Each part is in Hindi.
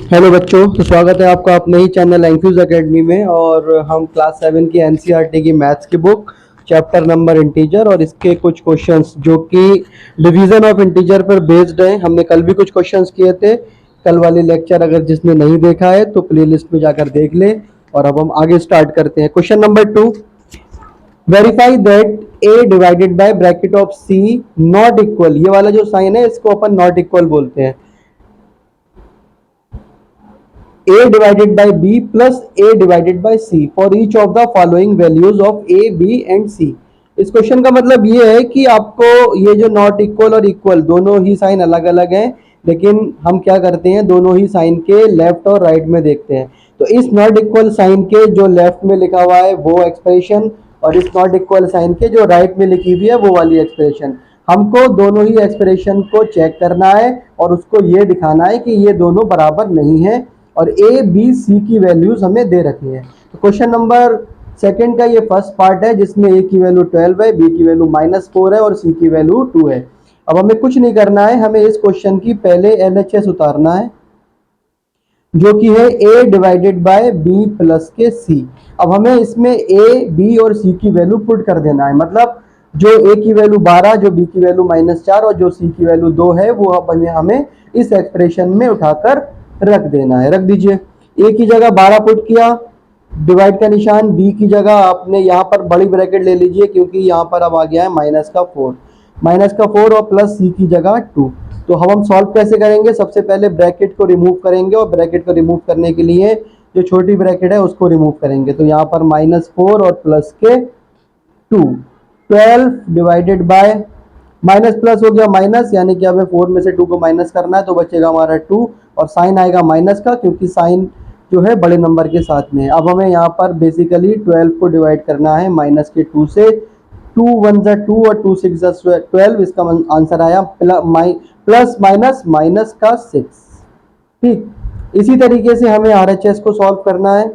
हेलो बच्चों, तो स्वागत है आपका अपने ही चैनल एंक्यूज एकेडमी में। और हम क्लास 7 की एनसीईआरटी की मैथ्स की बुक चैप्टर नंबर इंटीजर और इसके कुछ क्वेश्चंस जो कि डिवीजन ऑफ इंटीजर पर बेस्ड हैं। हमने कल भी कुछ क्वेश्चंस किए थे। कल वाले लेक्चर अगर जिसने नहीं देखा है तो प्लेलिस्ट में जाकर देख ले। और अब हम आगे स्टार्ट करते हैं। Question number 2, verify that A divided by bracket of C not equal. ये वाला जो साइन है इसको अपन नॉट इक्वल बोलते हैं। a divided by b plus a divided by c for each of the following values of a, b and c। इस क्वेश्चन का मतलब ये है कि आपको ये जो नॉट इक्वल और इक्वल दोनों ही साइन अलग अलग हैं, लेकिन हम क्या करते हैं दोनों ही साइन के लेफ्ट और राइट में देखते हैं। तो इस नॉट इक्वल साइन के जो लेफ्ट में लिखा हुआ है वो एक्सप्रेशन और इस नॉट इक्वल साइन के जो राइट में लिखी हुई है वो वाली एक्सप्रेशन, हमको दोनों ही एक्सप्रेशन को चेक करना है और उसको ये दिखाना है कि ये दोनों बराबर नहीं है और ए बी सी की वैल्यूज हमें दे रखी है। तो क्वेश्चन नंबर सेकंड का ये फर्स्ट पार्ट है जिसमें ए की वैल्यू 12 है, बी की वैल्यू -4 है और सी की वैल्यू 2 है। अब हमें कुछ नहीं करना है, हमें इस क्वेश्चन की पहले एलएचएस उतारना है जो कि है a divided by b plus के c। अब हमें इसमें a, b और c की वैल्यू पुट कर देना है। मतलब जो a की वैल्यू 12, जो b की वैल्यू -4 और जो c की वैल्यू 2 है वो अब हमें इस एक्सप्रेशन में उठाकर रख देना है। रख दीजिए। a की जगह 12 पुट किया, डिवाइड का निशान, b की जगह आपने यहाँ पर बड़ी ब्रैकेट ले लीजिए क्योंकि यहाँ पर अब आ गया है -4 और प्लस c की जगह 2। तो हम सॉल्व कैसे करेंगे? सबसे पहले ब्रैकेट को रिमूव करेंगे और ब्रैकेट को रिमूव करने के लिए जो छोटी ब्रैकेट है उसको रिमूव करेंगे। तो यहाँ पर -4 और प्लस के 2, 12 डिवाइडेड बाय माइनस प्लस हो गया माइनस, यानी कि हमें 4 में से 2 को माइनस करना है तो बचेगा हमारा 2 और साइन आएगा माइनस का क्योंकि साइन जो है बड़े नंबर के साथ में है। अब हमें यहाँ पर बेसिकली 12 को डिवाइड करना है माइनस के 2 से। 2 1 जा 2 और 2 6 जा 12। इसका आंसर आया प्लस माइनस माइनस का 6। ठीक, इसी तरीके से हमें आरएचएस को सॉल्व करना है।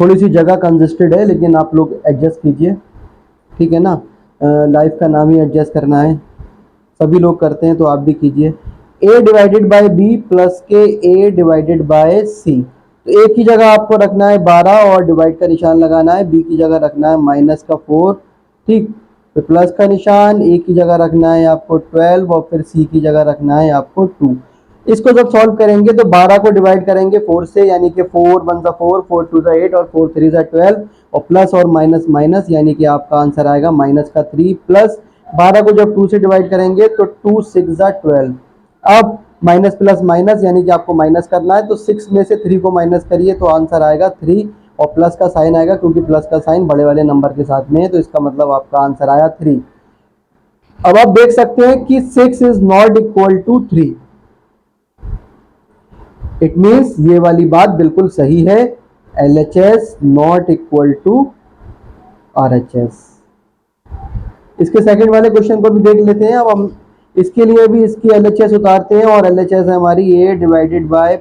थोड़ी सी जगह कंजेस्टेड है लेकिन आप लोग एडजस्ट कीजिए, ठीक है ना। लाइफ का नाम ही एडजस्ट करना है, सभी लोग करते हैं तो आप भी कीजिए। a divided by b plus के a डिवाइडेड बाय c। तो a की जगह आपको रखना है 12 और डिवाइड का निशान लगाना है, b की जगह रखना है -4। ठीक, तो प्लस का निशान, a की जगह रखना है आपको 12 और फिर c की जगह रखना है आपको 2। इसको जब सॉल्व करेंगे तो 12 को डिवाइड करेंगे 4 से, यानी कि 4 1 जा 4, 4 2 जा 8 और 4 3 जा 12 और प्लस और माइनस माइनस, यानी कि आपका आंसर आएगा -3 प्लस 12 को जब 2 से डिवाइड करेंगे तो 2 6 जा 12। अब माइनस प्लस माइनस यानी कि आपको माइनस करना है तो 6 में से 3 को माइनस करिए तो आंसर आएगा 3 और प्लस का साइन आएगा क्योंकि प्लस का साइन बड़े वाले नंबर के साथ में है तो इसका मतलब आपका आंसर आया 3। अब आप देख सकते हैं कि 6 is not equal to 3। It means ये वाली बात बिल्कुल सही है, LHS not equal to RHS। इसके सेकंड वाले क्वेश्चन को भी देख लेते हैं। अब हम इसके लिए भी इसकी LHS उतारते हैं और LHS है हमारी a divided by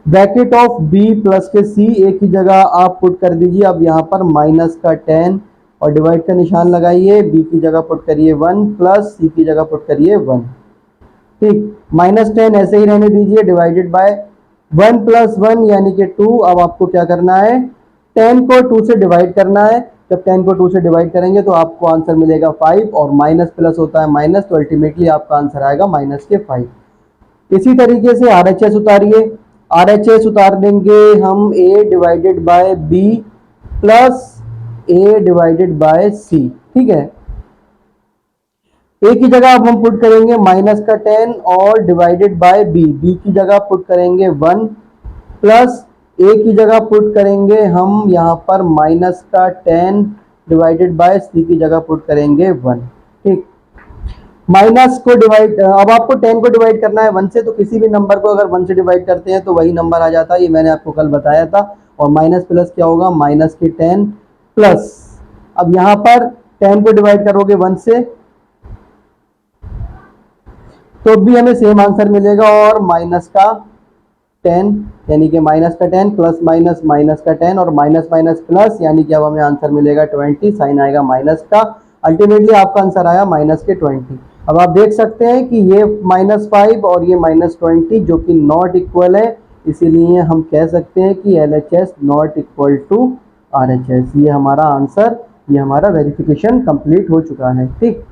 bracket of b plus के c। a की जगह आप पुट कर दीजिए अब यहाँ पर -10 और डिवाइड का निशान लगाइए, b की जगह पुट करिए 1 प्लस c की जगह पुट करिए 1। ठीक, -10 ऐसे ही रहने दीजिए, डिवाइडेड बाय 1 प्लस 1 यानी कि 2। अब आपको क्या करना है, 10 को 2 से डिवाइड करना है। जब 10 को 2 से डिवाइड करेंगे तो आपको आंसर मिलेगा 5 और माइनस प्लस होता है माइनस, तो अल्टीमेटली आपका आंसर आएगा -5। इसी तरीके से RHS उतारिए। RHS उतार देंगे हम a divided by b plus a divided by c। ठीक है, a की जगह अब हम पुट करेंगे -10 और डिवाइडेड बाय b। b की जगह पुट करेंगे 1 प्लस a की जगह पुट करेंगे हम यहाँ पर -10 डिवाइडेड बाय c की जगह पुट करेंगे 1। ठीक, माइनस को डिवाइड, अब आपको 10 को डिवाइड करना है 1 से, तो किसी भी नंबर को अगर 1 से डिवाइड करते हैं तो वही नंबर आ जाता है, ये मैंने आपको कल बताया था। और माइनस प्लस क्या होगा, -10 प्लस, अब यहाँ पर 10 को डिवाइड करोगे 1 से तो भी हमें सेम आंसर मिलेगा और -10 यानी कि -10 प्लस माइनस -10 और माइनस माइनस प्लस, यानी कि अब हमें आंसर मिलेगा 20, साइन आएगा माइनस का। अल्टीमेटली आपका आंसर आया -20। अब आप देख सकते हैं कि ये -5 और ये -20 जो कि नॉट इक्वल है, इसीलिए हम कह सकते हैं कि LHS not equal to RHS। ये हमारा आंसर, ये हमारा वेरिफिकेशन कंप्लीट हो चुका है। ठीक,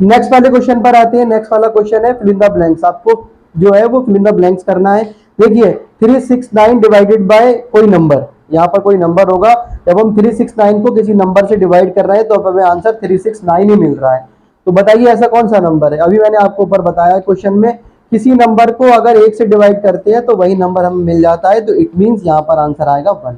नेक्स्ट वाले क्वेश्चन पर आते हैं। नेक्स्ट वाला क्वेश्चन है फिल इन द ब्लैंक्स। आपको जो है वो फिल इन द ब्लैंक्स करना है। देखिए 369 डिवाइडेड बाय कोई नंबर, यहाँ पर कोई नंबर होगा। जब हम 369 को किसी नंबर से डिवाइड कर रहे हैं तो अब हमें आंसर 369 ही मिल रहा है। तो बताइए ऐसा कौन सा नंबर है। अभी मैंने आपको ऊपर बताया क्वेश्चन में, किसी नंबर को अगर 1 से डिवाइड करते हैं तो वही नंबर हमें मिल जाता है, तो इट मीन्स यहाँ पर आंसर आएगा 1।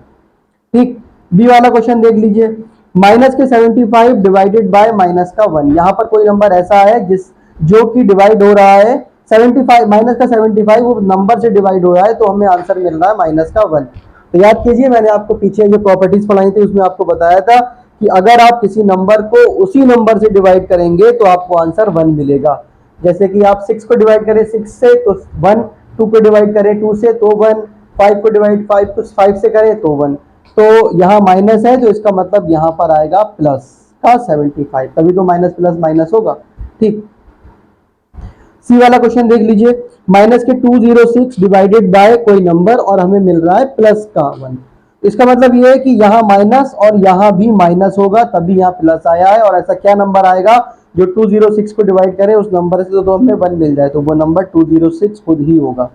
ठीक, बी वाला क्वेश्चन देख लीजिए। माइनस के 75 डिवाइडेड बाय माइनस का 1। यहाँ पर कोई नंबर ऐसा है जो कि डिवाइड हो रहा है 75, माइनस का 75 वो नंबर से डिवाइड हो रहा है, तो हमें आंसर मिल रहा है माइनस का 1। तो याद कीजिए, मैंने आपको पीछे जो प्रॉपर्टीज पढ़ाई थी उसमें आपको बताया था कि अगर आप किसी नंबर को उसी नंबर से डिवाइड करेंगे तो आपको आंसर 1 मिलेगा। जैसे कि आप 6 को डिवाइड करें 6 से तो 1, 2 को डिवाइड करें 2 से तो 1, 5 को डिवाइड 5 से करें तो 1। तो यहाँ माइनस है तो इसका मतलब यहाँ पर आएगा प्लस का 75, तभी तो माइनस प्लस माइनस होगा। ठीक, सी वाला क्वेश्चन देख लीजिए। माइनस के 206 डिवाइडेड बाय कोई नंबर और हमें मिल रहा है प्लस का 1। इसका मतलब ये है कि यहाँ माइनस और यहाँ भी माइनस होगा, तभी यहाँ प्लस आया है। और ऐसा क्या नंबर आएगा जो 206 को डिवाइड करे उस नंबर से तो हमें 1 मिल जाए, तो वो नंबर 206 खुद ही होगा।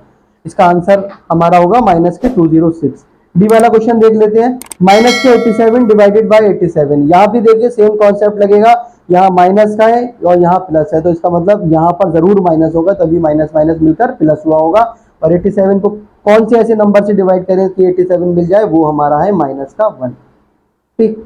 इसका आंसर हमारा होगा माइनस के 206। डी वाला क्वेश्चन देख लेते हैं। माइनस के 87 डिवाइडेड बाय 87। यहाँ भी देखिए सेम कॉन्सेप्ट लगेगा, यहाँ माइनस का है और यहाँ प्लस है, तो इसका मतलब यहाँ पर जरूर माइनस होगा, तभी माइनस माइनस मिलकर प्लस हुआ होगा। और 87 को कौन से ऐसे नंबर से डिवाइड करें कि 87 मिल जाए, वो हमारा है माइनस का 1। ठीक,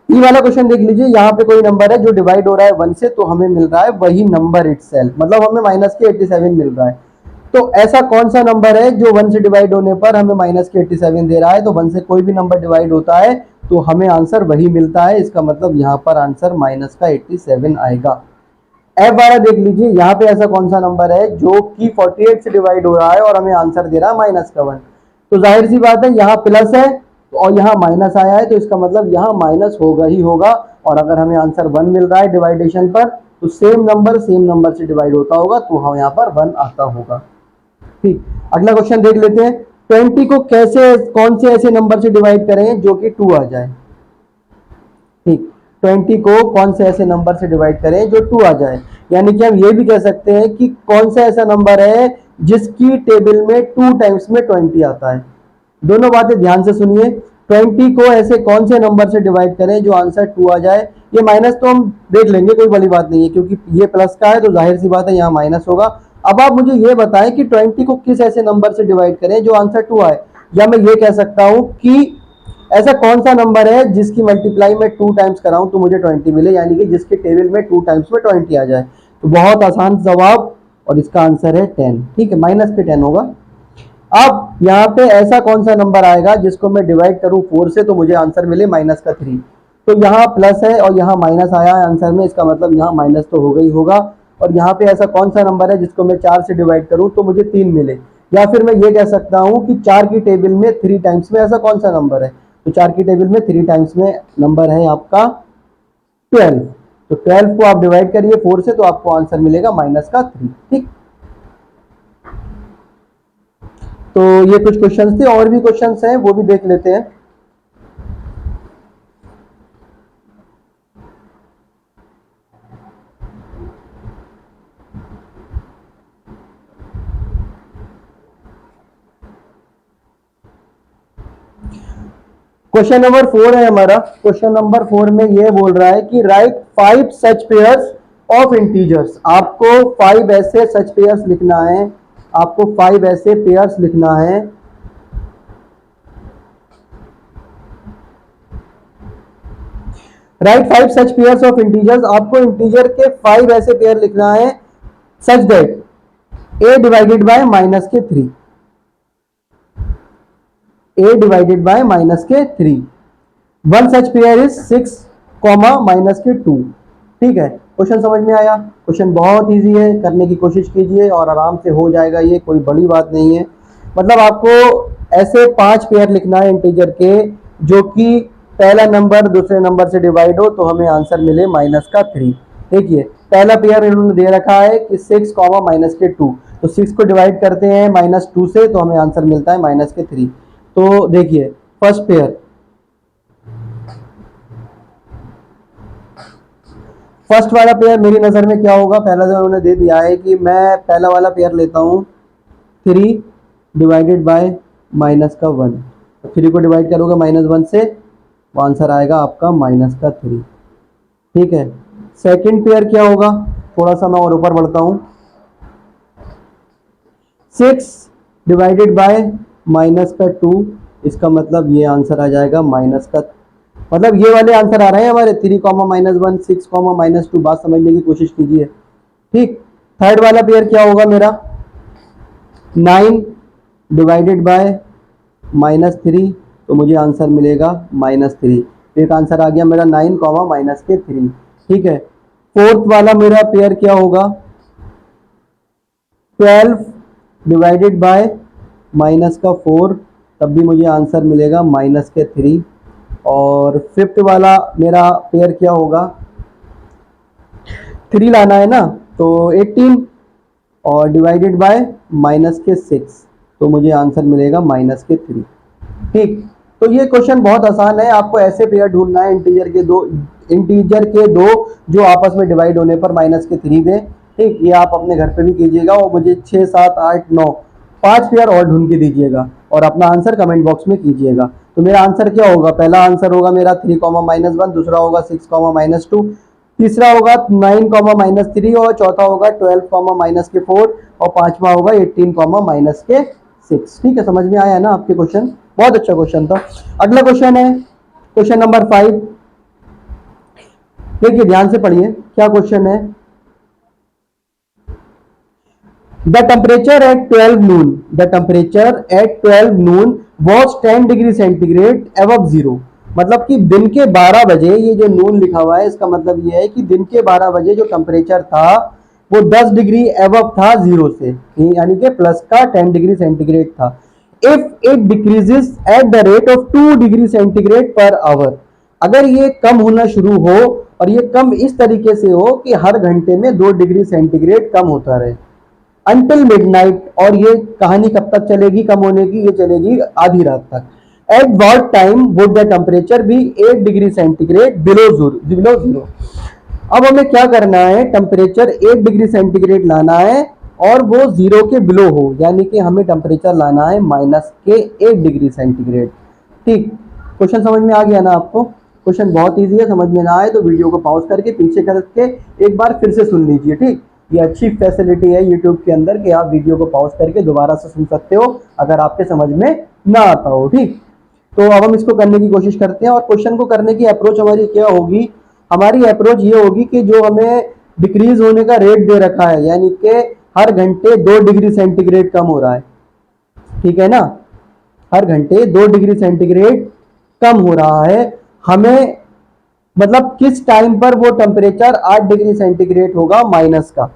ई वाला क्वेश्चन देख लीजिए। यहाँ पे कोई नंबर है जो डिवाइड हो रहा है 1 से, तो हमें मिल रहा है वही नंबर इटसेल्फ, मतलब हमें माइनस के 87 मिल रहा है। तो ऐसा कौन सा नंबर है जो 1 से डिवाइड होने पर हमें माइनस के 87 दे रहा है। तो 1 से कोई भी नंबर डिवाइड होता है तो हमें आंसर वही मिलता है। इसका मतलब यहाँ पर आंसर माइनस का 87 आएगा। एफ वाला देख लीजिए। यहाँ पे ऐसा कौन सा नंबर है जो कि 48 से डिवाइड हो रहा है और हमें आंसर दे रहा है माइनस का 1। तो जाहिर सी बात है यहाँ प्लस है और यहाँ माइनस आया है, तो इसका मतलब यहाँ माइनस होगा ही होगा। और अगर हमें आंसर 1 मिल रहा है डिवाइडेशन पर, तो सेम नंबर से डिवाइड होता होगा, तो हम यहाँ पर 1 आता होगा। ठीक, अगला क्वेश्चन देख लेते हैं। 20 को कौन से ऐसे नंबर से डिवाइड करें जो कि 2 आ जाए। ठीक, 20 को कौन से ऐसे नंबर से डिवाइड करें जो 2 आ जाए। यानी कि हम ये भी कह सकते हैं कि कौन सा ऐसा नंबर है जिसकी टेबल में 2 टाइम्स में 20 आता है। दोनों बातें ध्यान से सुनिए। 20 को ऐसे कौन से नंबर से डिवाइड करें जो आंसर 2 आ जाए। ये माइनस तो हम देख लेंगे, कोई बड़ी बात नहीं है, क्योंकि ये प्लस का है तो जाहिर सी बात है यहाँ माइनस होगा। अब आप मुझे ये बताएं कि 20 को किस ऐसे नंबर से डिवाइड करें जो आंसर 2 आए। या मैं ये कह सकता हूं कि ऐसा कौन सा नंबर है जिसकी मल्टीप्लाई में 2 टाइम्स कराऊं तो मुझे 20 मिले, यानी कि जिसके टेबल में 2 टाइम्स में 20 आ जाए। तो बहुत आसान जवाब, और इसका आंसर है 10। ठीक है, माइनस के 10 होगा। अब यहाँ पे ऐसा कौन सा नंबर आएगा जिसको मैं डिवाइड करूं 4 से तो मुझे आंसर मिले माइनस का 3। तो यहाँ प्लस है और यहाँ माइनस आया है आंसर में, इसका मतलब यहाँ माइनस तो होगा ही होगा। और यहाँ पे ऐसा कौन सा नंबर है जिसको मैं 4 से डिवाइड करूं तो मुझे 3 मिले। या फिर मैं ये कह सकता हूँ कि 4 की टेबल में 3 टाइम्स में ऐसा कौन सा नंबर है। तो 4 की टेबल में 3 टाइम्स में नंबर है आपका 12। तो 12 को आप डिवाइड करिए 4 से तो आपको आंसर मिलेगा माइनस का 3। ठीक, तो ये कुछ क्वेश्चंस थे, और भी क्वेश्चंस हैं वो भी देख लेते हैं। क्वेश्चन नंबर 4 है हमारा। क्वेश्चन नंबर 4 में ये बोल रहा है कि right 5 such pairs of integers. आपको 5 ऐसे सच पेयर्स लिखना है, आपको 5 ऐसे पेयर्स लिखना है right 5 such pairs of integers. आपको इंटीजर के 5 ऐसे पेयर लिखना है such that a divided by minus के 3, a डिवाइडेड बाय माइनस के 3। One such pair is 6 comma minus के 2। ठीक है, क्वेश्चन समझ में आया। क्वेश्चन बहुत इजी है, करने की कोशिश कीजिए और आराम से हो जाएगा, ये कोई बड़ी बात नहीं है। मतलब आपको ऐसे 5 पेयर लिखना है इंटीजर के जो कि पहला नंबर दूसरे नंबर से डिवाइड हो तो हमें आंसर मिले -3। देखिए पहला पेयर इन्होंने दे रखा है कि 6, -2, तो 6 को डिवाइड करते हैं -2 से तो हमें आंसर मिलता है -3। तो देखिए फर्स्ट पेयर, फर्स्ट वाला पेयर मेरी नज़र में क्या होगा, पहला जो उन्होंने दे दिया है कि मैं पहला वाला पेयर लेता हूँ 3 डिवाइडेड बाय -1। तो 3 को डिवाइड करोगे -1 से तो आंसर आएगा आपका -3। ठीक है, सेकंड पेयर क्या होगा, थोड़ा सा मैं और ऊपर बढ़ता हूँ, 6 डिवाइडेड बाय -2, इसका मतलब ये आंसर आ जाएगा मतलब ये वाले आंसर आ रहे हैं हमारे 3, -1, 6, -2। बात समझने की कोशिश कीजिए। ठीक, थर्ड वाला पेयर क्या होगा मेरा, 9 डिवाइडेड बाय -3, तो मुझे आंसर मिलेगा -3। एक आंसर आ गया मेरा 9, -3। ठीक है, फोर्थ वाला मेरा पेयर क्या होगा, 12 डिवाइडेड बाय -4, तब भी मुझे आंसर मिलेगा -3। और फिफ्थ वाला मेरा पेयर क्या होगा, 3 लाना है ना, तो 18 और डिवाइडेड बाय -6, तो मुझे आंसर मिलेगा -3। ठीक, तो ये क्वेश्चन बहुत आसान है, आपको ऐसे पेयर ढूंढना है इंटीजर के दो जो आपस में डिवाइड होने पर -3 दें। ठीक, ये आप अपने घर पे भी कीजिएगा और मुझे 6, 7, 8, 9 5 पेयर और ढूंढ के दीजिएगा और अपना आंसर कमेंट बॉक्स में कीजिएगा। तो मेरा आंसर क्या होगा, पहला आंसर होगा मेरा 3, -1, दूसरा होगा 6, -2, तीसरा होगा 9, -3 और चौथा होगा 12, -4 और पांचवा होगा 18, -6। ठीक है, समझ में आया ना आपके क्वेश्चन, बहुत अच्छा क्वेश्चन था। अगला क्वेश्चन है क्वेश्चन नंबर 5। देखिए ध्यान से पढ़िए क्या क्वेश्चन है, The temperature at 12 noon was 10 degree centigrade above 0। मतलब कि दिन के 12 बजे, ये जो नून लिखा हुआ है इसका मतलब ये है कि दिन के 12 बजे जो टेम्परेचर था वो 10 डिग्री एबव था 0 से, यानी कि प्लस का 10 डिग्री सेंटीग्रेड था। If it decreases at the rate of 2 degree centigrade per hour, अगर ये कम होना शुरू हो और ये कम इस तरीके से हो कि हर घंटे में 2 डिग्री सेंटीग्रेड कम होता रहे अंटिल मिडनाइट, और ये कहानी कब तक चलेगी कम होने की, ये चलेगी आधी रात तक। At what time would the temperature be 8 degree centigrade below zero. अब हमें क्या करना है, टेम्परेचर 8 डिग्री सेंटीग्रेड लाना है और वो 0 के बिलो हो, यानी कि हमें टेम्परेचर लाना है -8 डिग्री सेंटीग्रेड। ठीक, क्वेश्चन समझ में आ गया ना आपको, क्वेश्चन बहुत ईजी है, समझ में ना आए तो वीडियो को पॉज करके पीछे करके एक बार फिर से सुन लीजिए। ठीक, ये अच्छी फैसिलिटी है यूट्यूब के अंदर कि आप वीडियो को पॉज करके दोबारा से सुन सकते हो अगर आपके समझ में ना आता हो। ठीक, तो अब हम इसको करने की कोशिश करते हैं और क्वेश्चन को करने की अप्रोच हमारी क्या होगी, हमारी अप्रोच ये होगी कि जो हमें डिक्रीज होने का रेट दे रखा है, यानी कि हर घंटे 2 डिग्री सेंटीग्रेड कम हो रहा है, ठीक है ना, हर घंटे 2 डिग्री सेंटीग्रेड कम हो रहा है, हमें मतलब किस टाइम पर वो टेम्परेचर 8 डिग्री सेंटीग्रेड होगा माइनस का।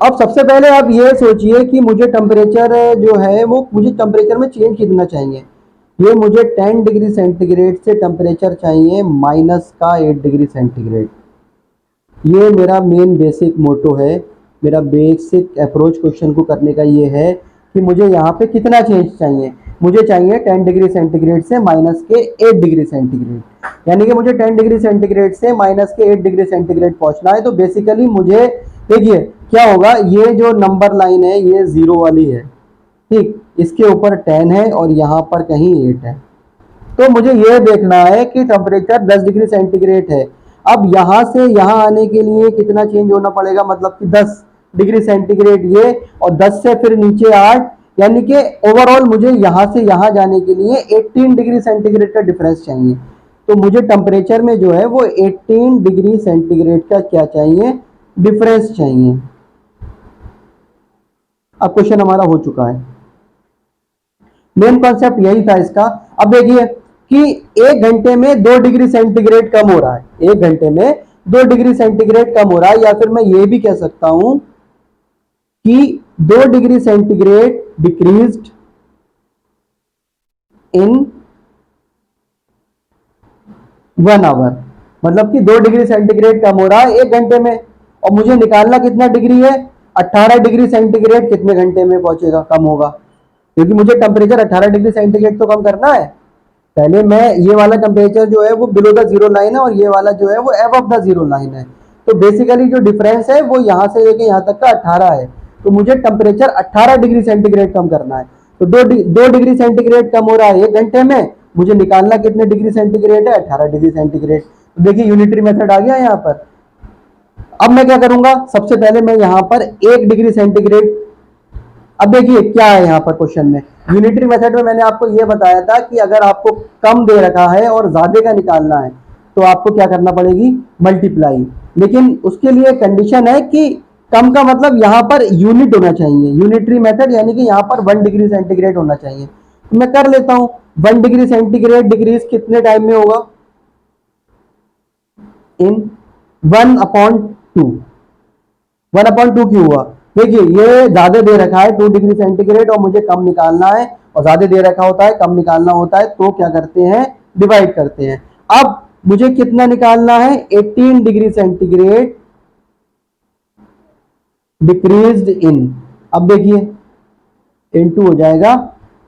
अब सबसे पहले आप ये सोचिए कि मुझे टेम्परेचर जो है वो मुझे टेम्परेचर में चेंज कितना चाहिए, ये मुझे 10 डिग्री सेंटीग्रेड से टेम्परेचर चाहिए -8 डिग्री सेंटीग्रेड। ये मेरा मेन बेसिक मोटो है, मेरा बेसिक अप्रोच क्वेश्चन को करने का ये है कि मुझे यहाँ पे कितना चेंज चाहिए, मुझे चाहिए 10 डिग्री सेंटीग्रेड से -8 डिग्री सेंटीग्रेड, यानी कि मुझे 10 डिग्री सेंटीग्रेड से -8 डिग्री सेंटीग्रेड पहुंचना है। तो बेसिकली मुझे देखिए क्या होगा, ये जो नंबर लाइन है ये 0 वाली है, ठीक, इसके ऊपर 10 है और यहाँ पर कहीं 8 है, तो मुझे ये देखना है कि टेम्परेचर 10 डिग्री सेंटीग्रेड है। अब यहाँ से यहाँ आने के लिए कितना चेंज होना पड़ेगा, मतलब कि 10 डिग्री सेंटीग्रेड ये, और 10 से फिर नीचे 8, यानी कि ओवरऑल मुझे यहाँ से यहाँ जाने के लिए 18 डिग्री सेंटीग्रेड का डिफरेंस चाहिए। तो मुझे टेम्परेचर में जो है वो 18 डिग्री सेंटीग्रेड का क्या चाहिए, डिफरेंस चाहिए। अब क्वेश्चन हमारा हो चुका है। मेन कॉन्सेप्ट यही था इसका। अब देखिए कि 1 घंटे में 2 डिग्री सेंटीग्रेड कम हो रहा है, 1 घंटे में 2 डिग्री सेंटीग्रेड कम हो रहा है, या फिर मैं ये भी कह सकता हूं कि 2 degree centigrade decreased in 1 hour. मतलब कि 2 डिग्री सेंटीग्रेड कम हो रहा है 1 घंटे में, और मुझे निकालना कितना डिग्री है, 18 डिग्री सेंटीग्रेड कितने घंटे में पहुंचेगा, कम होगा, क्योंकि मुझे टेम्परेचर 18 डिग्री सेंटीग्रेड तो कम करना है। पहले मैं ये वाला टेम्परेचर जो है वो बिलो द जीरो लाइन है, और ये वाला जो है वो एबव द जीरो लाइन है। तो बेसिकली जो डिफरेंस है वो यहाँ से लेके यहाँ तक का 18 है। तो मुझे टेम्परेचर 18 डिग्री सेंटीग्रेड कम करना है। तो 2 डिग्री सेंटीग्रेड कम हो रहा है 1 घंटे में, मुझे निकालना कितने डिग्री सेंटीग्रेड है, 18 डिग्री सेंटीग्रेड। तो देखिए यूनिटरी मेथड आ गया यहाँ पर। अब मैं क्या करूंगा, सबसे पहले मैं यहाँ पर 1 डिग्री सेंटीग्रेड, अब देखिए क्या है यहाँ पर क्वेश्चन में, यूनिटरी मेथड में मैंने आपको यह बताया था कि अगर आपको कम दे रखा है और ज्यादा का निकालना है तो आपको क्या करना पड़ेगी, मल्टीप्लाई। लेकिन उसके लिए कंडीशन है कि कम का मतलब यहाँ पर यूनिट होना चाहिए, यूनिटरी मेथड यानी कि यहाँ पर 1 डिग्री सेंटीग्रेड होना चाहिए। तो मैं कर लेता हूं, 1 डिग्री सेंटीग्रेड डिक्रीज कितने टाइम में होगा, इन 1/2। 1/2 क्यों हुआ, देखिए ये ज्यादा दे रखा है 2 डिग्री सेंटीग्रेड और मुझे कम निकालना है, और ज्यादा दे रखा होता है कम निकालना होता है, तो क्या करते हैं, डिवाइड करते हैं। अब मुझे कितना निकालना है, 18 डिग्री सेंटीग्रेड डिक्रीज्ड इन, अब देखिए इनटू हो जाएगा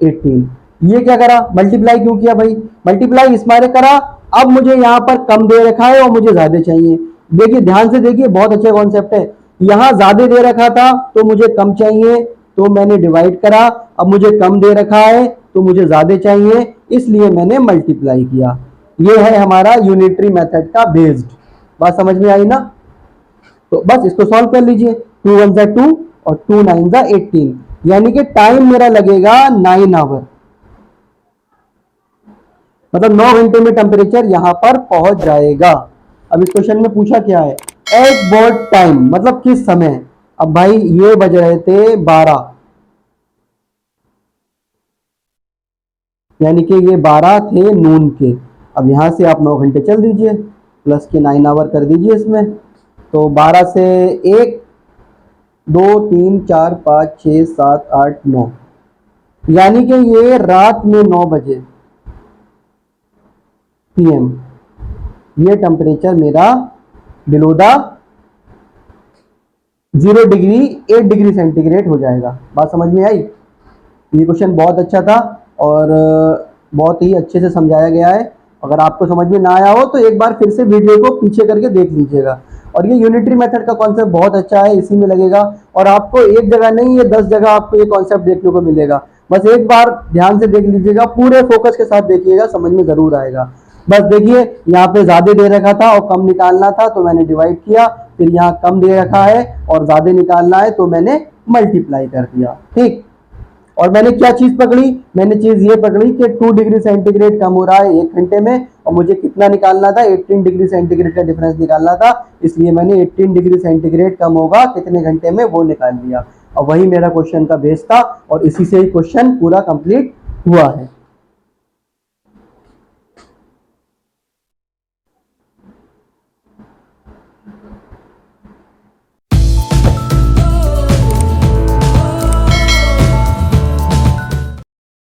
18। ये क्या करा, मल्टीप्लाई क्यों किया भाई, मल्टीप्लाई इस मारे करा। अब मुझे यहां पर कम दे रखा है और मुझे ज्यादा चाहिए। देखिए ध्यान से देखिए, बहुत अच्छा कॉन्सेप्ट है। यहां ज्यादा दे रखा था तो मुझे कम चाहिए, तो मैंने डिवाइड करा। अब मुझे कम दे रखा है तो मुझे ज्यादा चाहिए, इसलिए मैंने मल्टीप्लाई किया। ये है हमारा यूनिटरी मेथड का बेस्ड। बात समझ में आई ना। तो बस इसको सॉल्व कर लीजिए, 2 1 जा 2 और 2 9 जा 18, यानी कि टाइम मेरा लगेगा 9 आवर। मतलब 9 घंटे में टेम्परेचर यहां पर पहुंच जाएगा। अब इस क्वेश्चन में पूछा क्या है, एट व्हाट टाइम, मतलब किस समय। अब भाई ये बज रहे थे 12, यानी कि ये 12 थे नून के। अब यहां से आप 9 घंटे चल दीजिए, प्लस के 9 आवर कर दीजिए इसमें। तो 12 से 1 2 3 4 5 6 7 8 9, यानी कि ये रात में 9 बजे PM ये टेम्परेचर मेरा below the 0 degree 8 degree centigrade हो जाएगा। बात समझ में आई। ये क्वेश्चन बहुत अच्छा था और बहुत ही अच्छे से समझाया गया है। अगर आपको समझ में ना आया हो तो एक बार फिर से वीडियो को पीछे करके देख लीजिएगा। और ये यूनिटरी मेथड का कॉन्सेप्ट बहुत अच्छा है, इसी में लगेगा, और आपको एक जगह नहीं, ये 10 जगह आपको ये कॉन्सेप्ट देखने को मिलेगा। बस एक बार ध्यान से देख लीजिएगा, पूरे फोकस के साथ देखिएगा, समझ में जरूर आएगा। बस देखिए यहाँ पे ज्यादा दे रखा था और कम निकालना था तो मैंने डिवाइड किया, फिर यहाँ कम दे रखा है और ज्यादा निकालना है तो मैंने मल्टीप्लाई कर दिया। ठीक, और मैंने क्या चीज पकड़ी, मैंने चीज ये पकड़ी कि 2 डिग्री सेंटीग्रेड कम हो रहा है 1 घंटे में, और मुझे कितना निकालना था, 18 डिग्री सेंटीग्रेड का डिफरेंस निकालना था, इसलिए मैंने 18 डिग्री सेंटीग्रेड कम होगा कितने घंटे में वो निकाल लिया। और वही मेरा क्वेश्चन का बेस था और इसी से ही क्वेश्चन पूरा कंप्लीट हुआ है।